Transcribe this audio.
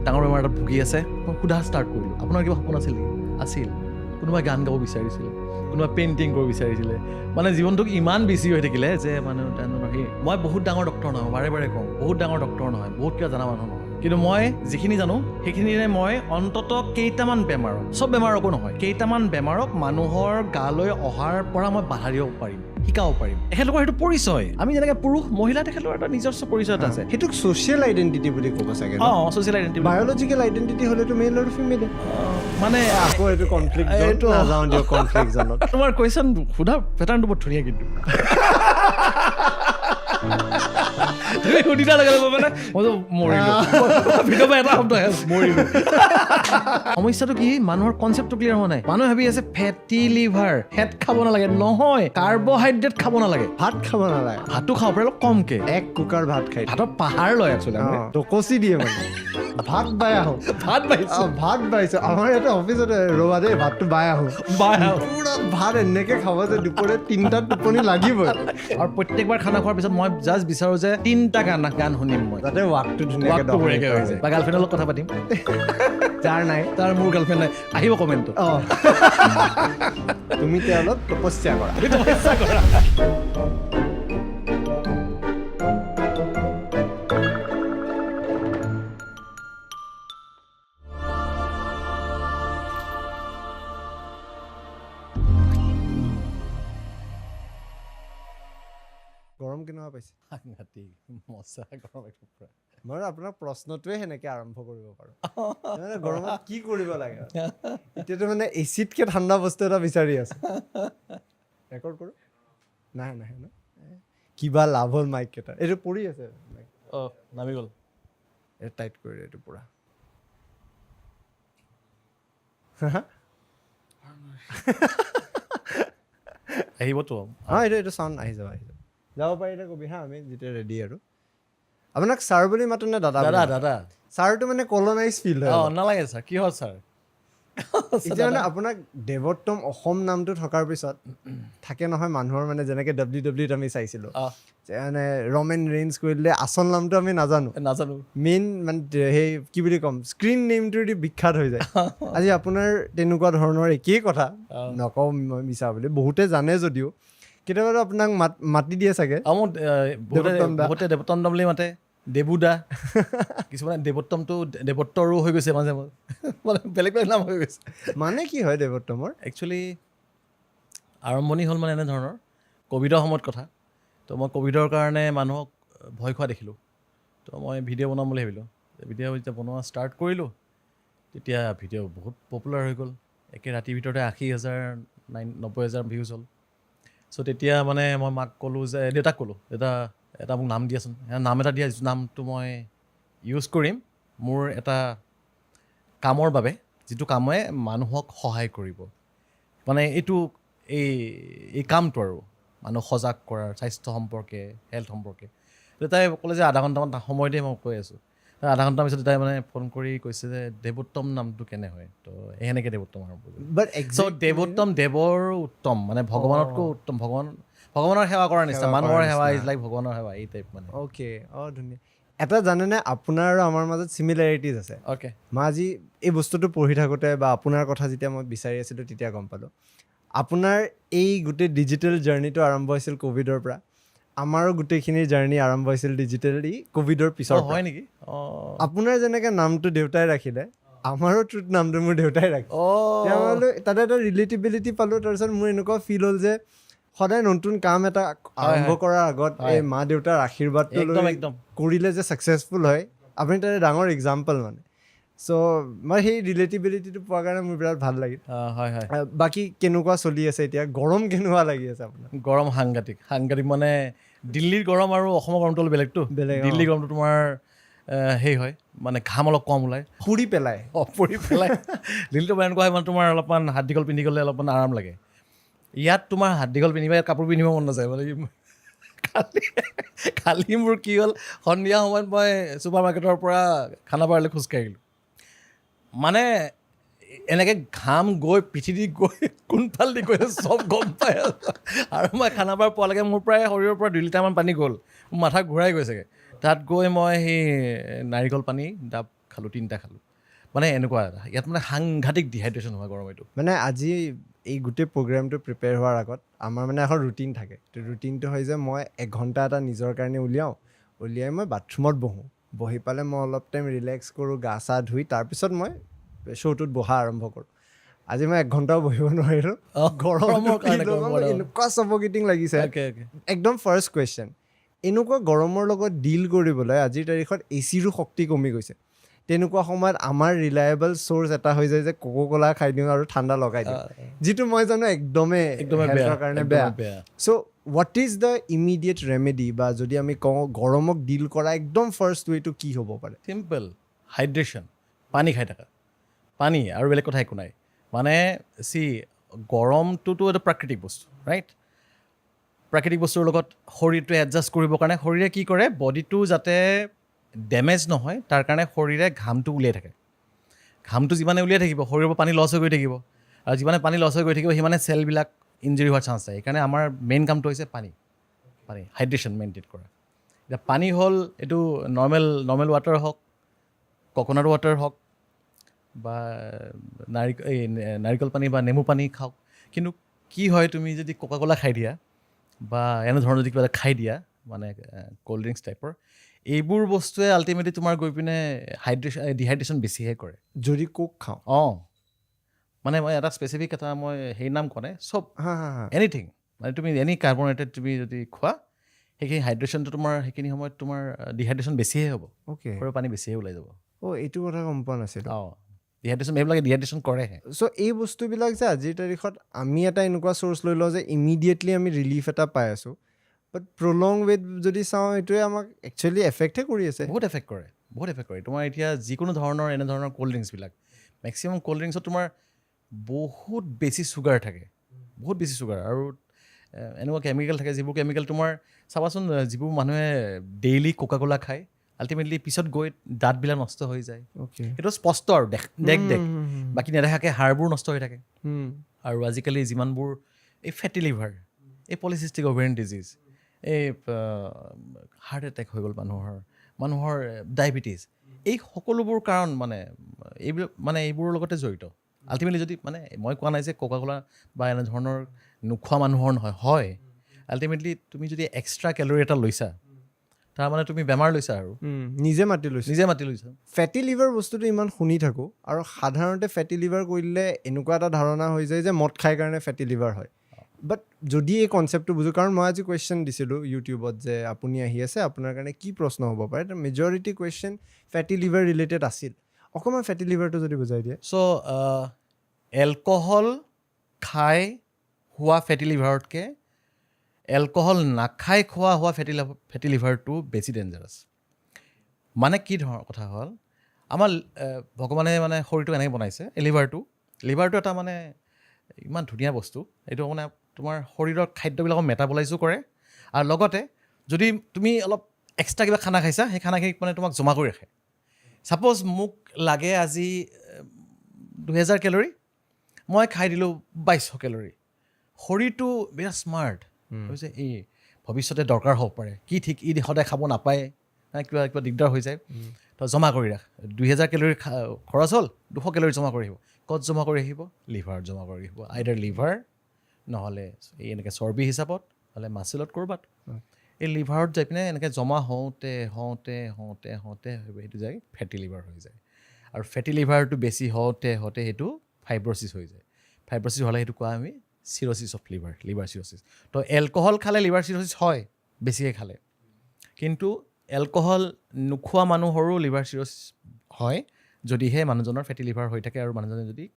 ডাঙৰ বেমাৰ এটাত ভুগি আছে, মই সোধা ষ্টাৰ্ট কৰিলোঁ, আপোনাৰ কিবা সপোন আছিল নেকি? আছিল। কোনোবাই গান গাব বিচাৰিছিলে, কোনোবাই পেইণ্টিং কৰিব বিচাৰিছিলে, মানে জীৱনটোক ইমান বেছি হৈ থাকিলে যে মানে মই বহুত ডাঙৰ ডক্টৰ নহয়, বাৰে বাৰে কওঁ, বহুত ডাঙৰ ডক্টৰ নহয়, বহুত কিবা জানা মানুহ নহয়, কিন্তু মই যিখিনি জানো সেইখিনিৰে মই অন্ততঃ কেইটামান বেমাৰক, চব বেমাৰকো নহয়, কেইটামান বেমাৰক মানুহৰ গালৈ অহাৰ পৰা মই বাধা দিব পাৰিম, শিকাব পাৰিম। তেখেতলোকৰ সেইটো পৰিচয়। আমি যেনেকৈ পুৰুষ মহিলা, তেখেতলোকৰ এটা নিজস্ব পৰিচয় এটা আছে। সেইটোক ছ'চিয়েল আইডেণ্টিটি বুলি ক'ব চাগে। Social identity. বায়'লজিকেল আইডেণ্টিটি হ'লেতো মেইল আৰু ফিমেল। মানে আকৌ এইটো কনফ্লিক্ট নাযাওঁ দিয়ক, কনফ্লিক্ট জনত। তোমাৰ কুৱেশ্যন সোধা পেটাৰ্ণটো বৰ ধুনীয়া, কিন্তু তুমি সুধিটা লগে লগে মানে মই মৰিলোঁ, ভিতৰৰ পৰা এটা শব্দ মৰিলোঁ। সমস্যাটো কি, মানুহৰ কনচেপ্টটো ক্লিয়াৰ হোৱা নাই। মানুহে ভাবি আছে ফেটি লিভাৰ, ফেট খাব নালাগে। নহয়, কাৰ্বহাইড্ৰেট খাব নালাগে, ভাত খাব নালাগে, ভাতো খাব পাৰে অলপ কমকে। এক কুকাৰ ভাত খাই, ভাতৰ পাহাৰ লয় একচুৱেলি, টকচি দিয়ে মানে। ভাত বাই আহোঁ, ভাত পাইছোঁ, ভাত বাইছো। আমাৰ ইয়াতে অফিচতে ৰবা দেই, ভাতটো বাই আহোঁ, পুৰা ভাত এনেকে খাব যে দুপৰীয়া 3টাত টোপনি লাগিবই। আৰু প্ৰত্যেকবাৰ খানা খোৱাৰ পিছত মই জাষ্ট বিচাৰোঁ যে 3টা গান শুনিম মই, যাতে ৱাকটো ধুনীয়াকৈ হৈ যায়, বা গাৰ্লফ্ৰেণ্ডৰ লগত কথা পাতিম। যাৰ নাই, তাৰ মোৰ গাৰ্লফ্ৰেণ্ড নাই, আহিব কমেণ্টটো। তুমি তেওঁৰ লগত তপস্যা কৰা। গৰম কেনেকুৱা পাইছে? মজা গৰম একদম পুৰা। মই আপোনাৰ প্ৰশ্নটোৱে সেনেকে আৰম্ভ কৰিব পাৰোঁ, মানে গৰমত কি কৰিব লাগে। এতিয়াতো মানে এচিডকে ঠাণ্ডা বস্তু এটা বিচাৰি আছো। ৰেকৰ্ড কৰোঁ? নাই নাহে ন? কিবা লাভ হ'ল মাইক কেইটা। এইটো পৰি আছে, নামি গ'ল। এইটো টাইট কৰি এইটো পুৰা। আহিবতো। এইটো চাউণ্ড আহি যাব যাব পাৰিলে কবি হা, আমি যেতিয়া ৰেডি। আৰু আপোনাক ছাৰ বুলি মাতো নে দাদা? দাদা। ছাৰটো মানে কলনাইজ ফিল হয়। নালাগে ছাৰ, কি হ'ল ছাৰ? এতিয়া মানে আপোনাক দেৱোত্তম অসম নামটো থকাৰ পিছত থাকে নহয় মানুহৰ, মানে যেনেকে WWEত আমি চাইছিলোঁ যে মানে ৰমেন ৰেইনছ কৰি দিলে আচল নামটো আমি নাজানো, মেইন মানে সেই কি বুলি ক'ম, স্ক্ৰীন নেমটোৱেদি বিখ্যাত হৈ যায়। আজি আপোনাৰ তেনেকুৱা ধৰণৰ একেই কথা, নকওঁ মই মিছা বুলি, বহুতে জানে যদিও কেতিয়াবাতো আপোনাক মাতি দিয়ে চাগে। বহুতে দেৱোত্তম দা বুলি মাতে, দেবুদা, কিছুমানে দেৱোত্তমটো দেৱত্তৰো হৈ গৈছে, মাজে মাজে মানে বেলেগ বেলেগ নাম হৈ গৈছে। মানে কি হয় দেৱোত্তমৰ? একচুৱেলি আৰম্ভণি হ'ল মানে এনেধৰণৰ, ক'ভিডৰ সময়ত কথা। তো মই ক'ভিডৰ কাৰণে মানুহক ভয় খোৱা দেখিলোঁ, তো মই ভিডিঅ' বনাম বুলি ভাবিলোঁ। ভিডিঅ' যেতিয়া বনোৱা ষ্টাৰ্ট কৰিলোঁ, তেতিয়া ভিডিঅ' বহুত পপুলাৰ হৈ গ'ল। একে ৰাতিৰ ভিতৰতে 80,000 90,000 ভিউজ হ'ল। চ' তেতিয়া মানে মই মাক ক'লোঁ যে, দেউতাক ক'লোঁ, দেউতা এটা মোক নাম দিয়াচোন, নাম এটা দিয়া, নামটো মই ইউজ কৰিম মোৰ এটা কামৰ বাবে, যিটো কামে মানুহক সহায় কৰিব। মানে এইটো এই কামটো আৰু মানুহ সজাগ কৰাৰ, স্বাস্থ্য সম্পৰ্কে, হেল্থ সম্পৰ্কে। দেউতাই ক'লে যে আধা ঘণ্টামান সময় দিয়ে, মই কৈ আছোঁ। আধা ঘণ্টাৰ পিছত দেউতাই মানে ফোন কৰি কৈছে যে দেৱোত্তম নামটো কেনে হয়, তো সেনেকৈ দেৱোত্তম আৰম্ভ কৰিলোঁ। চ' দেৱোত্তম, দেৱৰ উত্তম, মানে ভগৱানতকৈ উত্তম, ভগৱানৰ সেৱা কৰাৰ নিচিনা, মানুহৰ সেৱা ইজ লাইক ভগৱানৰ সেৱা, এই টাইপ মানে। অ'কে, ধুনীয়া। এটা জানেনে, আপোনাৰ আৰু আমাৰ মাজত চিমিলাৰিটিজ আছে। মই আজি এই বস্তুটো পঢ়ি থাকোঁতে বা আপোনাৰ কথা যেতিয়া মই বিচাৰি আছিলোঁ তেতিয়া গম পালোঁ। আপোনাৰ এই গোটেই ডিজিটেল জাৰ্ণিটো আৰম্ভ হৈছিল ক'ভিডৰ পৰা, আমাৰো গোটেইখিনি জাৰ্ণি আৰম্ভ হৈছিল ডিজিটেলি ক'ভিডৰ পিছৰ। হয় নেকি? আপোনাৰ যেনেকৈ নামটো দেউতাই ৰাখিলে, আমাৰো ট্ৰুথ নামটো মোৰ দেউতাই ৰাখিলে। তাতে এটা ৰিলেটিবিলিটি পালোঁ। তাৰপিছত মোৰ এনেকুৱা ফিল হ'ল যে সদায় নতুন কাম এটা আৰম্ভ কৰাৰ আগত এই মা দেউতাৰ আশীৰ্বাদটো লৈ কৰিলে যে ছাকচেছফুল হয়, আপুনি তাতে ডাঙৰ এক্সাম্পল মানে। চ' মই সেই ৰিলেটিবিলিটিটো পোৱাৰ কাৰণে মোৰ বিৰাট ভাল লাগিল। বাকী কেনেকুৱা চলি আছে এতিয়া? গৰম কেনেকুৱা লাগি আছে আপোনাৰ? গৰম সাংঘাতিক মানে দিল্লীৰ গৰম আৰু অসমৰ গৰমটো অলপ বেলেগতো। দিল্লীৰ গৰমটো তোমাৰ সেই হয়, মানে ঘাম অলপ কম ওলায়, পুৰি পেলাই। দিল্লীটো মানে এনেকুৱা হয়, মানে তোমাৰ অলপমান হাত দীঘল পিন্ধি গ'লে অলপমান আৰাম লাগে। ইয়াত তোমাৰ হাত দীঘল পিন্ধিবা, ইয়াত কাপোৰ পিন্ধিব মন নাযায়। মানে কালি মোৰ কি হ'ল, সন্ধিয়া সময়ত মই ছুপাৰ মাৰ্কেটৰ পৰা খানাপাৰালৈ খোজকাঢ়িলোঁ। মানে এনেকৈ ঘাম গৈ পিঠি দি গৈ কোনফালেদি গৈ চব গম পাই আৰু মই খানাপাৰা পোৱালৈকে মোৰ প্ৰায় শৰীৰৰ পৰা 2 লিটাৰমান পানী গ'ল, মোৰ মাথা ঘূৰাই গৈছেগৈ। তাত গৈ মই সেই নাৰিকল পানী ডাব খালোঁ 3টা খালোঁ মানে এনেকুৱা এটা ইয়াত মানে সাংঘাতিক ডিহাইড্ৰেশ্যন হয় গৰম এইটো মানে আজি এই গোটেই প্ৰগ্ৰামটো প্ৰিপেয়াৰ হোৱাৰ আগত আমাৰ মানে এখন ৰুটিন থাকে তো ৰুটিনটো হয় যে মই 1 ঘণ্টা এটা নিজৰ কাৰণে উলিয়াই মই বাথৰুমত বহি পালে মই অলপ টাইম ৰিলেক্স কৰোঁ গা চা ধুই তাৰপিছত মই শ্ব'টোত বহা আৰম্ভ কৰোঁ আজি মই 1 ঘণ্টাও বহিব নোৱাৰিলোঁ গৰমৰ কাৰণে এনেকুৱা চফকেটিং লাগিছে একদম ফাৰ্ষ্ট কুৱেশ্যন এনেকুৱা গৰমৰ লগত ডিল কৰিবলৈ আজিৰ তাৰিখত এচিৰো শক্তি কমি গৈছে তেনেকুৱা সময়ত আমাৰ ৰিলায়েবল চ'ৰ্চ এটা হৈ যায় যে কোকোকোলা খাই দিওঁ আৰু ঠাণ্ডা লগাই দিওঁ যিটো মই জানো একদমেই হেল্থৰ কাৰণে বেয়া so' what is the immediate remedy বা যদি আমি কওঁ গৰমক ডিল কৰা একদম ফাৰ্ষ্ট ৱেটো কি হ'ব পাৰে চিম্পল হাইড্ৰেশ্যন পানী খাই থাকা পানী আৰু বেলেগ কথা একো নাই মানে গৰমটোতো এটা প্ৰাকৃতিক বস্তু ৰাইট প্ৰাকৃতিক বস্তুৰ লগত শৰীৰটো এডজাষ্ট কৰিবৰ কাৰণে শৰীৰে কি কৰে বডিটো যাতে ডেমেজ নহয় তাৰ কাৰণে শৰীৰে ঘামটো উলিয়াই থাকে ঘামটো যিমানে উলিয়াই থাকিব শৰীৰৰ পৰা পানী লছ হৈ গৈ থাকিব আৰু যিমানে পানী লছ হৈ গৈ থাকিব সিমানে চেলবিলাক ইঞ্জুৰি হোৱাৰ চান্স থাকে সেইকাৰণে আমাৰ মেইন কামটো হৈছে পানী হাইড্ৰেশ্যন মেইনটেইন কৰা এতিয়া পানী হ'ল এইটো নৰ্মেল ৱাটাৰ হওক কক'নাট ৱাটাৰ হওক বা নাৰিকল পানী বা নেমু পানী খাওক কিন্তু কি হয় তুমি যদি কোকাকোলা খাই দিয়া বা এনেধৰণৰ যদি কিবা এটা খাই দিয়া মানে ক'ল্ড ড্ৰিংকছ টাইপৰ এইবোৰ বস্তুৱে আল্টিমেটলি তোমাৰ গৈ পিনে ডিহাইড্ৰেশ্যন বেছিহে কৰে যদি কোক খাওঁ মানে মই এটা স্পেচিফিক এটা মই সেই নাম কোৱা নাই চব এনিথিং মানে তুমি এনি কাৰ্বনেটেড তুমি যদি খোৱা সেইখিনি হাইড্ৰেশ্যনটো তোমাৰ সেইখিনি সময়ত তোমাৰ ডিহাইড্ৰেশ্যন বেছিহে হ'ব শৰীৰৰ পানী বেছিহে ওলাই যাব এইটো কথা গম পোৱা নাছিলোঁ ডিহাইড্ৰেশ্যন এইবিলাকে ডিহাইড্ৰেশ্যন কৰেহে চ' এই বস্তুবিলাক যে আজিৰ তাৰিখত আমি এটা এনেকুৱা চ'ৰ্চ লৈ লওঁ যে ইমিডিয়েটলি আমি ৰিলিফ এটা পাই আছোঁ বাট প্ৰলং ৱেত যদি চাওঁ এইটোৱে আমাক একচুৱেলি এফেক্টহে কৰি আছে বহুত এফেক্ট কৰে তোমাৰ এতিয়া যিকোনো ধৰণৰ এনেধৰণৰ ক'ল্ড ড্ৰিংকছবিলাক মেক্সিমাম ক'ল্ড ড্ৰিংকছত তোমাৰ বহুত বেছি চুগাৰ থাকে বহুত বেছি চুগাৰ আৰু এনেকুৱা কেমিকেল থাকে যিবোৰ কেমিকেল তোমাৰ চাবাচোন যিবোৰ মানুহে ডেইলি কোকাকোলা খায় আল্টিমেটলি পিছত গৈ দাঁতবিলাক নষ্ট হৈ যায় সেইটো স্পষ্ট আৰু দেখ বাকী নেদেখাকৈ হাড়বোৰ নষ্ট হৈ থাকে আৰু আজিকালি যিমানবোৰ এই ফেটি লিভাৰ এই পলিচিষ্টিক অভেৰিয়ান ডিজিজ এই হাৰ্ট এটেক হৈ গ'ল মানুহৰ ডায়েবেটিছ এই সকলোবোৰ কাৰণ মানে এইবোৰৰ লগতে জড়িত আল্টিমেটলি যদি মানে মই কোৱা নাই যে কোকাকোলা বা এনেধৰণৰ নোখোৱা মানুহৰ নহয় হয় আল্টিমেটলি তুমি যদি এক্সট্ৰা কেলৰি এটা লৈছা তাৰমানে তুমি বেমাৰ লৈছা আৰু নিজে মাতি লৈছা ফেটি লিভাৰ বস্তুটো ইমান শুনি থাকোঁ আৰু সাধাৰণতে ফেটি লিভাৰ কৰিলে এনেকুৱা এটা ধাৰণা হৈ যায় যে মদ খাই কাৰণে ফেটি লিভাৰ হয় বাট যদি এই কনচেপ্টটো বুজোঁ কাৰণ মই আজি কুৱেশ্যন দিছিলোঁ ইউটিউবত যে আপুনি আহি আছে আপোনাৰ কাৰণে কি প্ৰশ্ন হ'ব পাৰে মেজৰিটি কুৱেশ্যন ফেটি লিভাৰ ৰিলেটেড আছিল অকণমান ফেটি লিভাৰটো যদি বুজাই দিয়ে চ' এলকহল খাই হোৱা ফেটি লিভাৰতকৈ এলকহল নাখাই হোৱা ফেটি লিভাৰটো বেছি ডেঞ্জাৰাছ মানে কি ধৰণৰ কথা হ'ল আমাৰ ভগৱানে মানে শৰীৰটো এনেকৈ বনাইছে এই লিভাৰটো এটা মানে ইমান ধুনীয়া বস্তু এইটো মানে তোমাৰ শৰীৰৰ খাদ্যবিলাকক মেটাবলাইজো কৰে আৰু লগতে যদি তুমি অলপ এক্সট্ৰা কিবা খানা খাইছা সেই খানাখিনি মানে তোমাক জমা কৰি ৰাখে ছাপ'জ মোক লাগে আজি 2000 কেলৰি মই খাই দিলোঁ 2200 কেলৰি শৰীৰটো বিৰাট স্মাৰ্ট হৈছে এই ভৱিষ্যতে দৰকাৰ হ'ব পাৰে কি ঠিক সদায় খাব নাপায় কিবা দিগদাৰ হৈ যায় তো জমা কৰি ৰাখ 2000 কেলৰি খৰচ হ'ল 200 কেলৰি জমা কৰি আহিব ক'ত জমা কৰি আহিব লিভাৰত জমা কৰি আহিব আইডাৰ লিভাৰ নহ'লে এই এনেকৈ চৰ্বি হিচাপত নহ'লে মাচেলত ক'ৰবাত এই লিভাৰত যাই পিনে এনেকৈ জমা হওঁতে সেইটো যায় ফেটি লিভাৰ হৈ যায় আৰু ফেটি লিভাৰটো বেছি হওঁতে সেইটো ফাইব্ৰচিছ হৈ যায় ফাইব্ৰচিছ হ'লে সেইটো কোৱা আমি চিৰচিছ অফ লিভাৰ চিৰচিছ তো এলকহল খালে লিভাৰ চিৰচিছ হয় বেছিকৈ খালে কিন্তু এলকহল নোখোৱা মানুহৰো লিভাৰ চিৰচিছ হয় যদিহে মানুহজনৰ ফেটি লিভাৰ হৈ থাকে আৰু মানুহজনে যদি